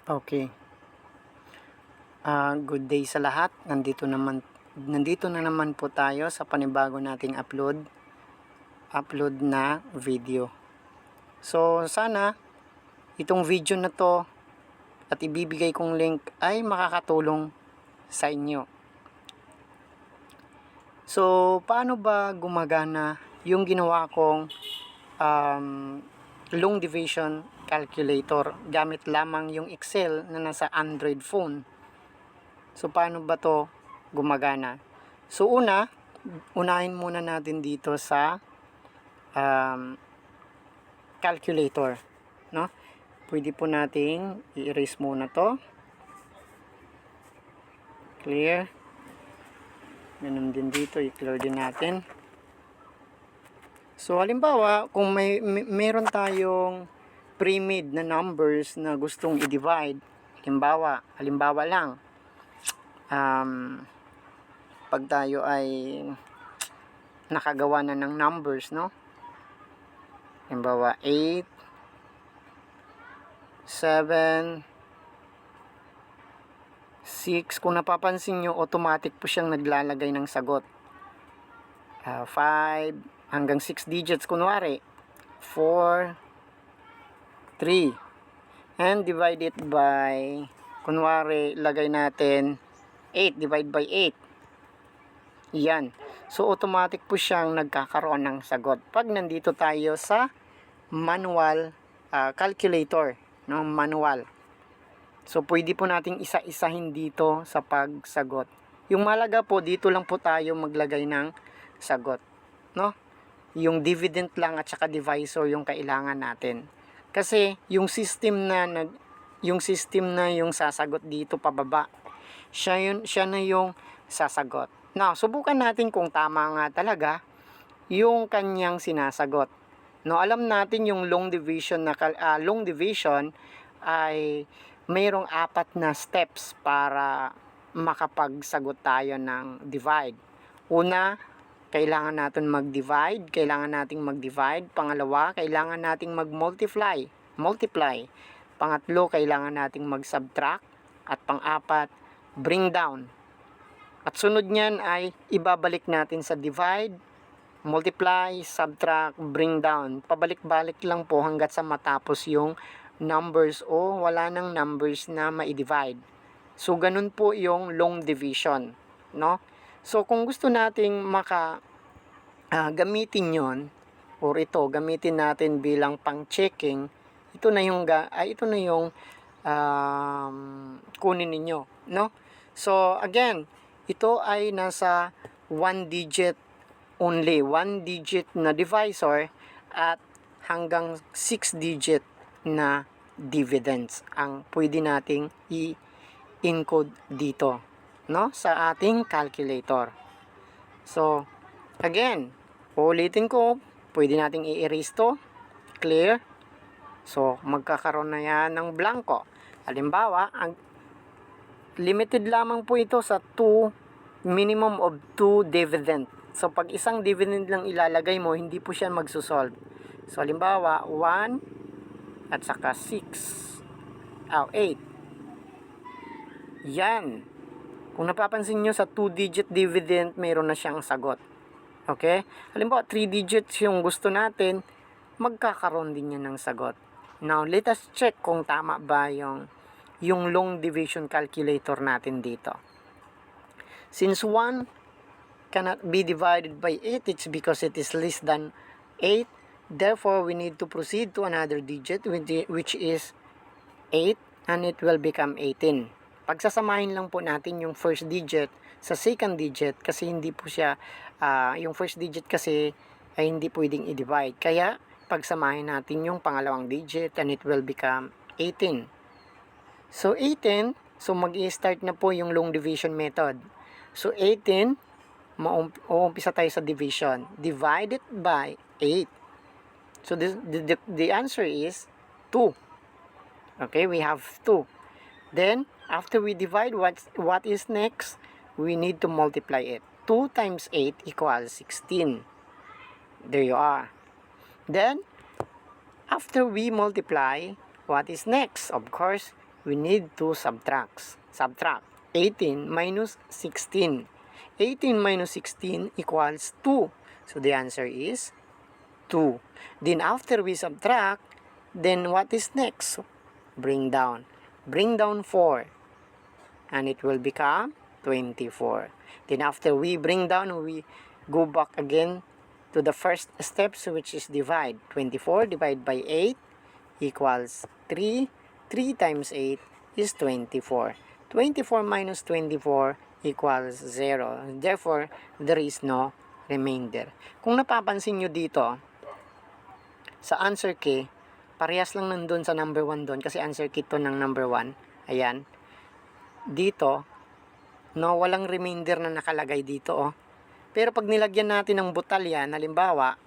Okay. Good day sa lahat. Nandito na naman po tayo sa panibago nating upload na video. So sana itong video na to at ibibigay kong link ay makakatulong sa inyo. So paano ba gumagana yung ginawa kong long division calculator gamit lamang yung Excel na nasa Android phone? So paano ba to gumagana? So unahin muna natin dito sa calculator, no? Pwede po nating i-erase muna to. Clear. Ganun din dito, i-clear din natin. So halimbawa, kung meron tayong pre-made na numbers na gustong i-divide, halimbawa lang, pag tayo ay nakagawa na ng numbers, no? Halimbawa 8, 7, 6. Kung napapansin nyo, automatic po siyang naglalagay ng sagot. 5 hanggang 6 digits, kunwari 4, 3, and divide it by, kunwari lagay natin 8, divide by 8. Yan. So automatic po siyang nagkakaroon ng sagot pag nandito tayo sa manual calculator, no? Manual. So pwede po nating isa-isahin dito sa pagsagot. Yung mahalaga po, dito lang po tayo maglagay ng sagot, no? Yung dividend lang at saka divisor yung kailangan natin. Kasi yung system na yung sasagot dito pababa, siya na yung sasagot. Now, subukan natin kung tama nga talaga yung kanyang sinasagot. No, alam natin yung long division ay mayroong 4 na steps para makapagsagot tayo ng divide. Una, kailangan natin mag-divide. Pangalawa, kailangan nating mag-multiply. Pangatlo, kailangan nating mag-subtract. At pang-apat, bring down. At sunod niyan ay ibabalik natin sa divide, multiply, subtract, bring down. Pabalik-balik lang po hanggat sa matapos yung numbers o wala nang numbers na ma-divide. So ganun po yung long division, no? So kung gusto nating gamitin yon, or gamitin natin bilang pang-checking, ito na yung kunin ninyo, no? So again, ito ay nasa 1 digit only, 1 digit na divisor at hanggang 6 digit na dividends ang pwede nating i-encode dito, no, sa ating calculator. So again, ulitin ko, pwede nating i-erase to. Clear. So magkakaroon na yan ng blanco. Halimbawa, limited lamang po ito sa minimum of 2 dividend. So pag isang dividend lang ilalagay mo, hindi po siya magsusolve. So halimbawa 1 at saka 6, 8. Yan. Kung napapansin nyo, sa 2 digit dividend mayroon na siyang sagot. Okay? Halimbawa 3 digits yung gusto natin, magkakaroon din yan ng sagot. Now let us check kung tama ba yung long division calculator natin dito. Since 1 cannot be divided by 8, it's because it is less than 8. Therefore, we need to proceed to another digit, which is 8, and it will become 18. Pagsasamahin lang po natin yung first digit sa second digit kasi hindi po siya, yung first digit kasi ay hindi pwedeng i-divide. Kaya, pagsamahin natin yung pangalawang digit and it will become 18. So 18, so mag-i-start na po yung long division method. So 18, uumpisa tayo sa division. Divided by 8. So the answer is 2. Okay, we have 2. Then, after we divide, what is next? We need to multiply it. 2 times 8 equals 16. There you are. Then, after we multiply, what is next? Of course, we need to subtract. 18 minus 16. 18 minus 16 equals 2. So the answer is 2. Then after we subtract, then what is next? Bring down. Bring down 4. And it will become 24. Then after we bring down, we go back again to the first steps, which is divide. 24 divided by 8 equals 3. 3 times 8 is 24. 24 minus 24 equals 0. Therefore, there is no remainder. Kung napapansin nyo dito, sa answer key, parehas lang nandun sa number 1 doon kasi answer key to ng number 1. Ayan. Dito, no, walang remainder na nakalagay dito, oh. Pero pag nilagyan natin ng butal yan, halimbawa,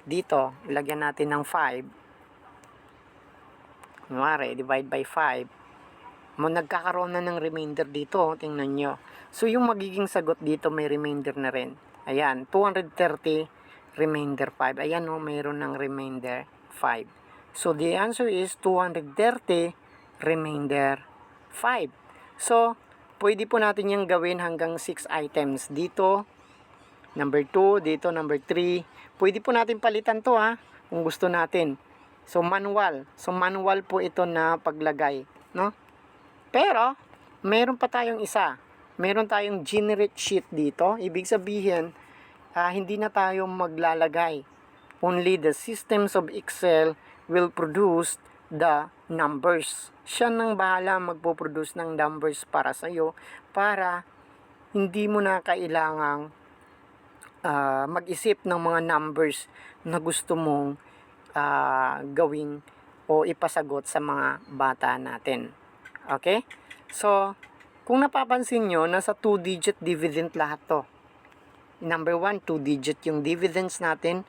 dito, ilagyan natin ng 5. Kunwari, divide by 5. Nagkakaroon na ng remainder dito, oh. Tingnan nyo. So, yung magiging sagot dito, may remainder na rin. Ayan, 230, remainder 5. Ayan, oh, mayroon ng remainder 5. So, the answer is 230, remainder 5. So, pwede po natin yung gawin hanggang 6 items. Dito, number 2, dito, number 3. Pwede po natin palitan to, ha, kung gusto natin. So, manual. So, manual po ito na paglagay, no? Pero, meron pa tayong isa. Meron tayong generate sheet dito. Ibig sabihin, hindi na tayo maglalagay. Only the systems of Excel will produce the numbers. Siya nang bahala magpo-produce ng numbers para sa iyo para hindi mo na kailangang mag-isip ng mga numbers na gusto mong gawing o ipasagot sa mga bata natin. Okay? So, kung napapansin nyo, nasa 2-digit dividend lahat to. Number 1, 2-digit yung dividends natin.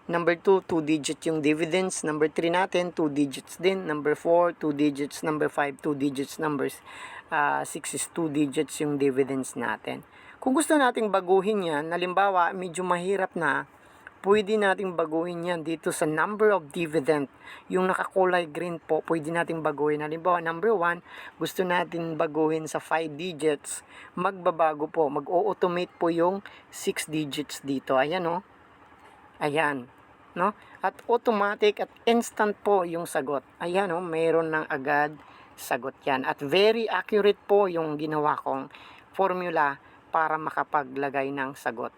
Number 2, 2-digit yung dividends. Number 3 natin, 2 digits din. Number 4, 2 digits. Number 5, 2 digits. Number 6 is 2 digits yung dividends natin. Kung gusto nating baguhin yan, halimbawa, medyo mahirap na, pwede nating baguhin yan dito sa number of dividend. Yung nakakulay green po, pwede nating baguhin. Halimbawa, number 1, gusto natin baguhin sa 5 digits. Magbabago po, mag-automate po yung 6 digits dito. Ayan, oh. Ayan, no? At automatic at instant po yung sagot. Ayan, oh, mayroon ng agad sagot yan. At very accurate po yung ginawa kong formula para makapaglagay ng sagot.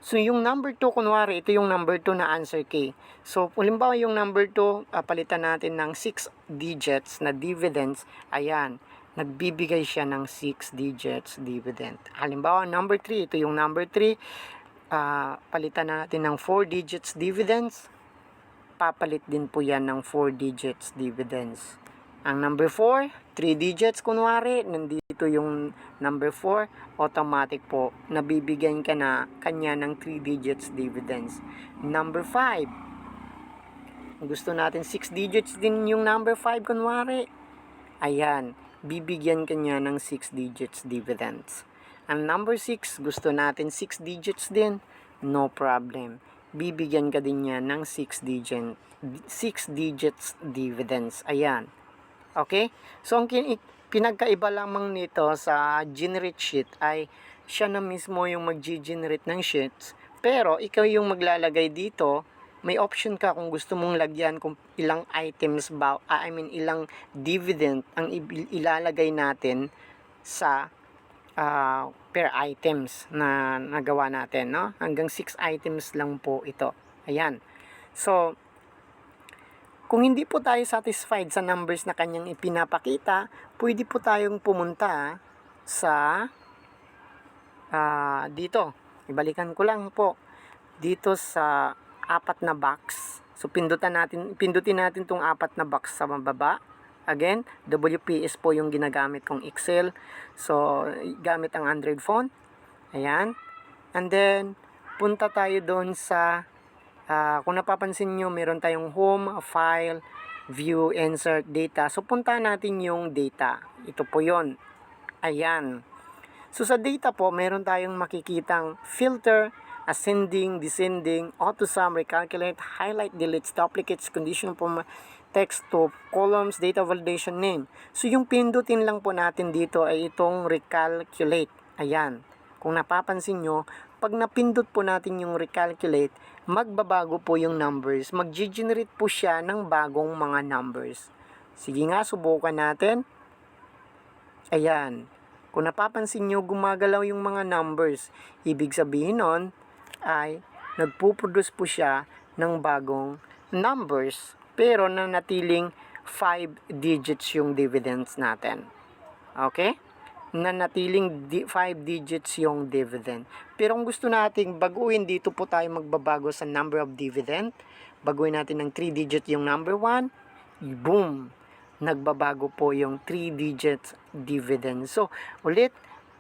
So, yung number 2, kunwari, ito yung number 2 na answer key. So, halimbawa yung number 2, palitan natin ng 6 digits na dividends. Ayan, nagbibigay siya ng 6 digits dividend. Halimbawa, number 3, ito yung number 3. Palitan na natin ng 4 digits dividends. Papalit din po yan ng 4 digits dividends. Ang number 4, 3 digits kunwari, nandito yung number 4, automatic po, nabibigyan ka na kanya ng 3 digits dividends. Number 5, gusto natin 6 digits din yung number 5 kunwari. Ayan, bibigyan kanya ng 6 digits dividends. Ang number 6, gusto natin 6 digits din, no problem. Bibigyan ka din niya ng 6 digits dividends. Ayan. Okay? So, ang pinagkaiba lamang nito sa generate sheet ay siya na mismo yung mag-generate ng sheets. Pero, ikaw yung maglalagay dito. May option ka kung gusto mong lagyan kung ilang items ba, ilang dividend ang ilalagay natin sa per items na nagawa natin, no? Hanggang 6 items lang po ito. Ayan. So, kung hindi po tayo satisfied sa numbers na kanyang ipinapakita, pwede po tayong pumunta sa dito. Ibalikan ko lang po. Dito sa 4 na box. So, pindutin natin itong 4 na box sa mababa. Again, WPS po yung ginagamit kong Excel. So, gamit ang Android phone. Ayan. And then, punta tayo doon sa, kung napapansin nyo, meron tayong home, file, view, insert, data. So, punta natin yung data. Ito po yon. Ayan. So, sa data po, meron tayong makikitang filter, ascending, descending, auto sum, recalculate, highlight, delete, duplicates, conditional text to columns data validation name. So yung pindutin lang po natin dito ay itong recalculate. Ayan. Kung napapansin nyo, pag napindot po natin yung recalculate, magbabago po yung numbers. Mag-generate po siya ng bagong mga numbers. Sige nga, subukan natin. Ayan. Kung napapansin nyo, gumagalaw yung mga numbers. Ibig sabihin nun ay nagpuproduce po siya ng bagong numbers. Pero nanatiling 5 digits yung dividends natin. Okay? Nanatiling 5 digits yung dividend. Pero kung gusto nating baguhin, dito po tayo magbabago sa number of dividend. Baguhin natin ng 3 digit yung number 1. Boom! Nagbabago po yung 3 digits dividend. So, ulit,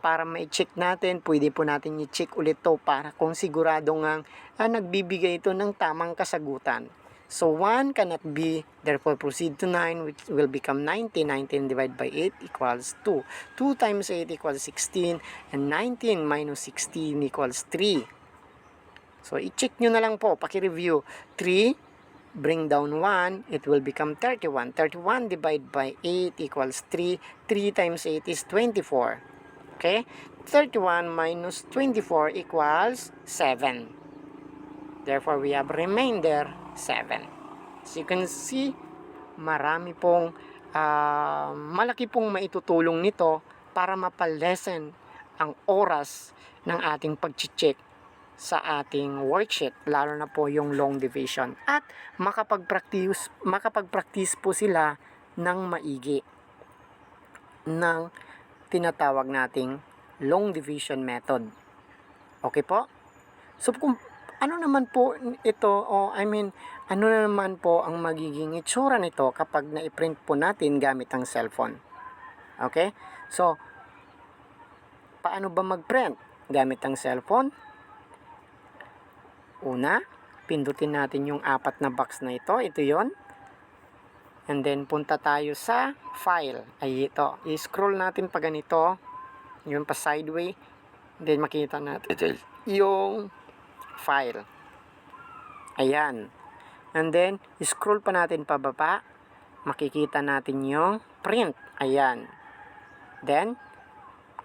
para ma-check natin, pwede po natin i-check ulit to para kung sigurado nga nagbibigay ito ng tamang kasagutan. So, 1 cannot be, therefore proceed to 9, which will become 19. 19 divided by 8 equals 2. 2 times 8 equals 16, and 19 minus 16 equals 3. So, i-check nyo na lang po, paki-review. 3, bring down 1, it will become 31. 31 divided by 8 equals 3. 3 times 8 is 24. Okay? 31 minus 24 equals 7. Therefore, we have remainder 7. So, you can see, marami pong, malaki pong maitutulong nito para mapalesen ang oras ng ating pag-check sa ating worksheet, lalo na po yung long division. At makapag-practice po sila ng maigi ng tinatawag nating long division method. Okay po? So, kung ano naman po ito, ano naman po ang magiging itsura nito kapag na-print po natin gamit ang cellphone? Okay? So, paano ba mag-print gamit ang cellphone? Una, pindutin natin yung 4 na box na ito. Ito yon. And then, punta tayo sa file. Ay, ito. I-scroll natin pa ganito. Yun pa sideway. Then, makita natin yung file. Ayan. And then, scroll pa natin pababa. Makikita natin yung print. Ayan. Then,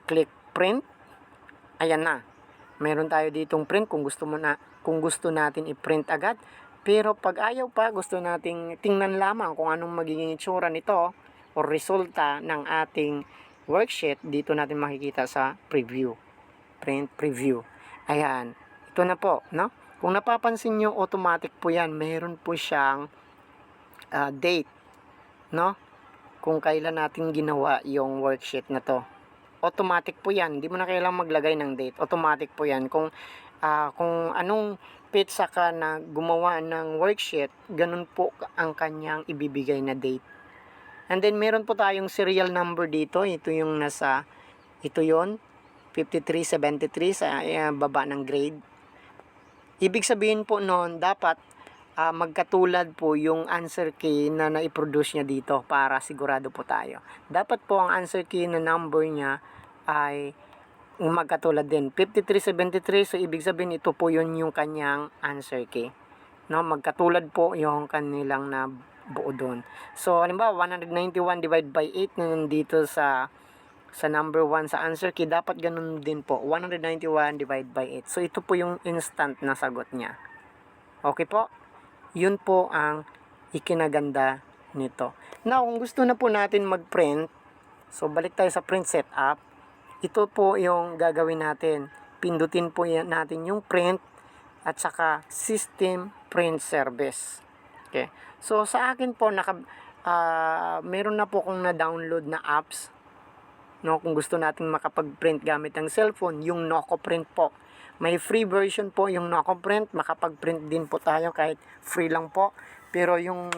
click print. Ayan na. Meron tayo ditong print kung gusto natin i-print agad. Pero pag ayaw pa, gusto nating tingnan lamang kung anong magiging itsura nito o resulta ng ating worksheet, dito natin makikita sa preview. Print preview. Ayan. Ito na po, no? Kung napapansin nyo, automatic po yan. Meron po siyang date, no? Kung kailan natin ginawa yung worksheet na to. Automatic po yan. Hindi mo na kailangang maglagay ng date. Automatic po yan. Kung anong petsa ka na gumawa ng worksheet, ganun po ang kanyang ibibigay na date. And then, meron po tayong serial number dito. Ito yung ito yon 5373 sa baba ng grade. Ibig sabihin po noon, dapat magkatulad po yung answer key na naiproduce niya dito para sigurado po tayo. Dapat po ang answer key na number niya ay magkatulad din. 5373, so ibig sabihin ito po yun yung kanyang answer key. No, magkatulad po yung kanilang na buo doon. So, halimbawa, 191 divided by 8 na nandito sa number 1 sa answer key, dapat ganun din po. 191 divided by 8. So, ito po yung instant na sagot niya. Okay po? Yun po ang ikinaganda nito. Now, kung gusto na po natin mag-print, so balik tayo sa print setup. Ito po yung gagawin natin. Pindutin po natin yung print at saka system print service. Okay. So, sa akin po, meron na po kung na-download na apps. No, kung gusto natin makapag-print gamit ang cellphone, yung NocoPrint po. May free version po yung NocoPrint. Makapag-print din po tayo kahit free lang po. Pero yung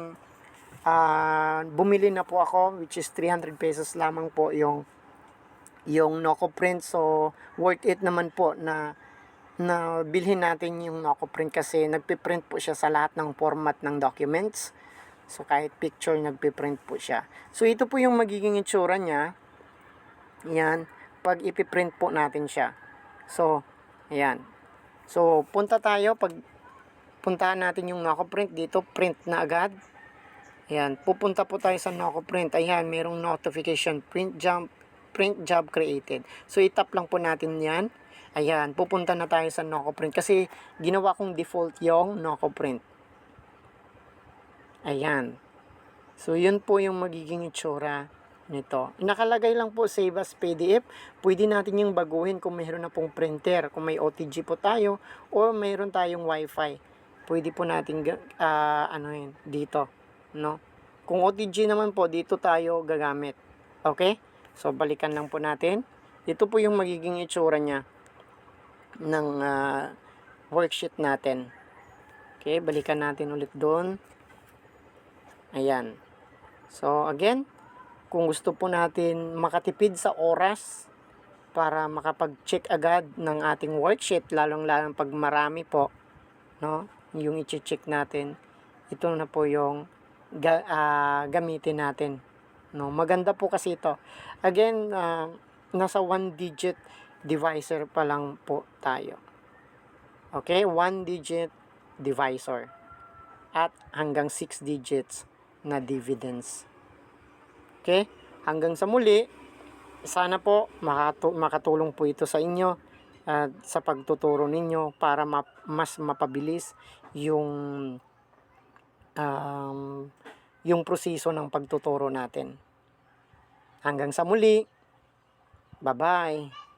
bumili na po ako, which is 300 pesos lamang po yung NocoPrint. So, worth it naman po na bilhin natin yung NocoPrint kasi nagpiprint po siya sa lahat ng format ng documents. So, kahit picture, nagpiprint po siya. So, ito po yung magiging itsura niya. Yan, pag ipiprint po natin siya. So, ayan. So, puntahan natin yung NocoPrint dito, print na agad. Ayan, pupunta po tayo sa NocoPrint. Ayan, merong notification, print job created. So, itap lang po natin yan. Ayan, pupunta na tayo sa NocoPrint kasi ginawa kong default yung NocoPrint. Ayan. So, yun po yung magiging itsura nito. Nakalagay lang po save as PDF. Pwede natin yung baguhin kung mayroon na pong printer, kung may OTG po tayo, or mayroon tayong Wi-Fi. Pwede po natin dito, no? Kung OTG naman po, dito tayo gagamit. Okay? So, balikan lang po natin. Ito po yung magiging itsura niya ng worksheet natin. Okay, balikan natin ulit doon. Ayan. So, again, kung gusto po natin makatipid sa oras para makapag-check agad ng ating worksheet, lalong-lalong pag marami po, no, yung i-check natin, ito na po yung gamitin natin. No, maganda po kasi ito. Again, nasa 1-digit divisor pa lang po tayo. Okay, 1-digit divisor at hanggang 6 digits na dividends. Okay? Hanggang sa muli, sana po makatulong po ito sa inyo at sa pagtuturo ninyo para mas mapabilis yung proseso ng pagtuturo natin. Hanggang sa muli. Bye-bye.